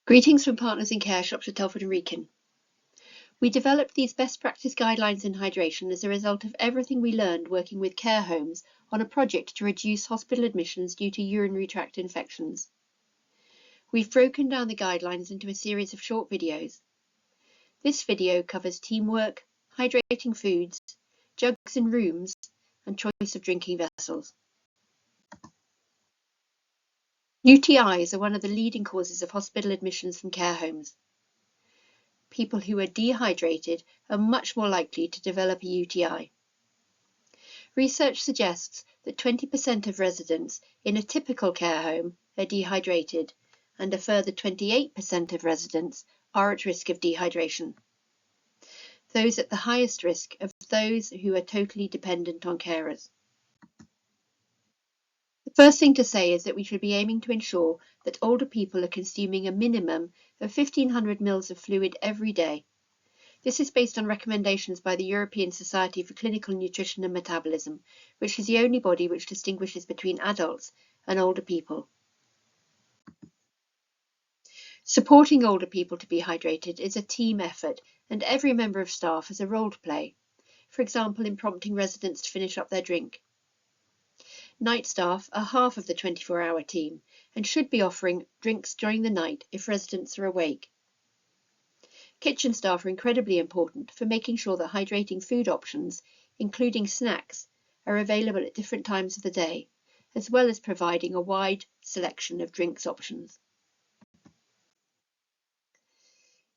Greetings from Partners in Care, Shropshire, Telford Wrekin. We developed these best practice guidelines in hydration as a result of everything we learned working with care homes on a project to reduce hospital admissions due to urinary tract infections. We've broken down the guidelines into a series of short videos. This video covers teamwork, hydrating foods, jugs in rooms, and choice of drinking vessels. UTIs are one of the leading causes of hospital admissions from care homes. People who are dehydrated are much more likely to develop a UTI. Research suggests that 20% of residents in a typical care home are dehydrated, and a further 28% of residents are at risk of dehydration. Those at the highest risk are those who are totally dependent on carers. The first thing to say is that we should be aiming to ensure that older people are consuming a minimum of 1,500 ml of fluid every day. This is based on recommendations by the European Society for Clinical Nutrition and Metabolism, which is the only body which distinguishes between adults and older people. Supporting older people to be hydrated is a team effort, and every member of staff has a role to play, for example in prompting residents to finish up their drink. Night staff are half of the 24-hour team and should be offering drinks during the night if residents are awake. Kitchen staff are incredibly important for making sure that hydrating food options, including snacks, are available at different times of the day, as well as providing a wide selection of drinks options.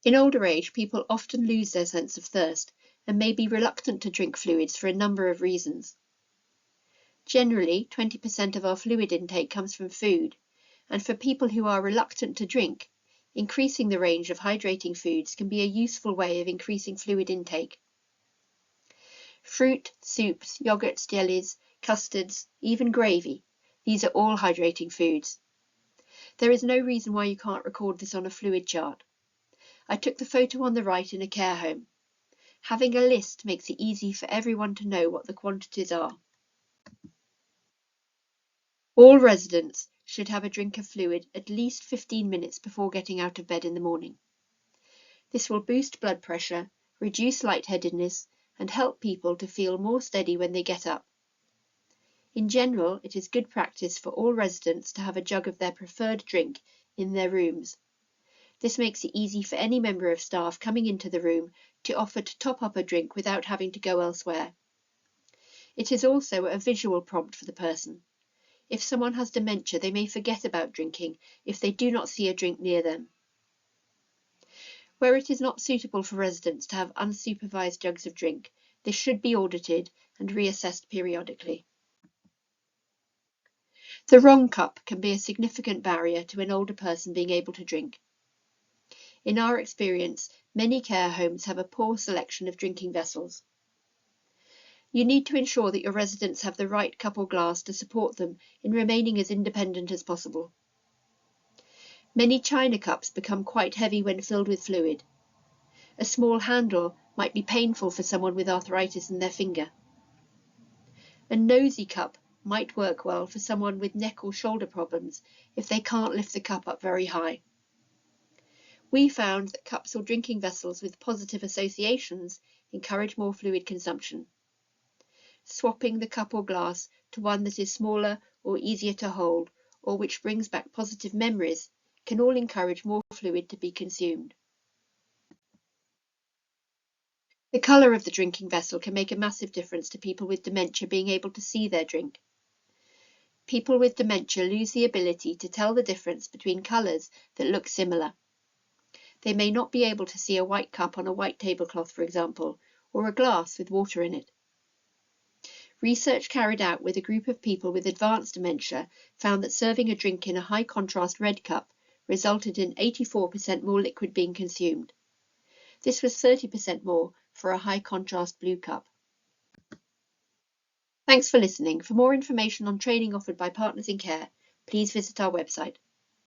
In older age, people often lose their sense of thirst and may be reluctant to drink fluids for a number of reasons. Generally, 20% of our fluid intake comes from food, and for people who are reluctant to drink, increasing the range of hydrating foods can be a useful way of increasing fluid intake. Fruit, soups, yogurts, jellies, custards, even gravy, these are all hydrating foods. There is no reason why you can't record this on a fluid chart. I took the photo on the right in a care home. Having a list makes it easy for everyone to know what the quantities are. All residents should have a drink of fluid at least 15 minutes before getting out of bed in the morning. This will boost blood pressure, reduce lightheadedness, and help people to feel more steady when they get up. In general, it is good practice for all residents to have a jug of their preferred drink in their rooms. This makes it easy for any member of staff coming into the room to offer to top up a drink without having to go elsewhere. It is also a visual prompt for the person. If someone has dementia, they may forget about drinking if they do not see a drink near them. Where it is not suitable for residents to have unsupervised jugs of drink, this should be audited and reassessed periodically. The wrong cup can be a significant barrier to an older person being able to drink. In our experience, many care homes have a poor selection of drinking vessels. You need to ensure that your residents have the right cup or glass to support them in remaining as independent as possible. Many china cups become quite heavy when filled with fluid. A small handle might be painful for someone with arthritis in their finger. A nosy cup might work well for someone with neck or shoulder problems if they can't lift the cup up very high. We found that cups or drinking vessels with positive associations encourage more fluid consumption. Swapping the cup or glass to one that is smaller or easier to hold, or which brings back positive memories, can all encourage more fluid to be consumed. The colour of the drinking vessel can make a massive difference to people with dementia being able to see their drink. People with dementia lose the ability to tell the difference between colours that look similar. They may not be able to see a white cup on a white tablecloth, for example, or a glass with water in it. Research carried out with a group of people with advanced dementia found that serving a drink in a high-contrast red cup resulted in 84% more liquid being consumed. This was 30% more for a high-contrast blue cup. Thanks for listening. For more information on training offered by Partners in Care, please visit our website.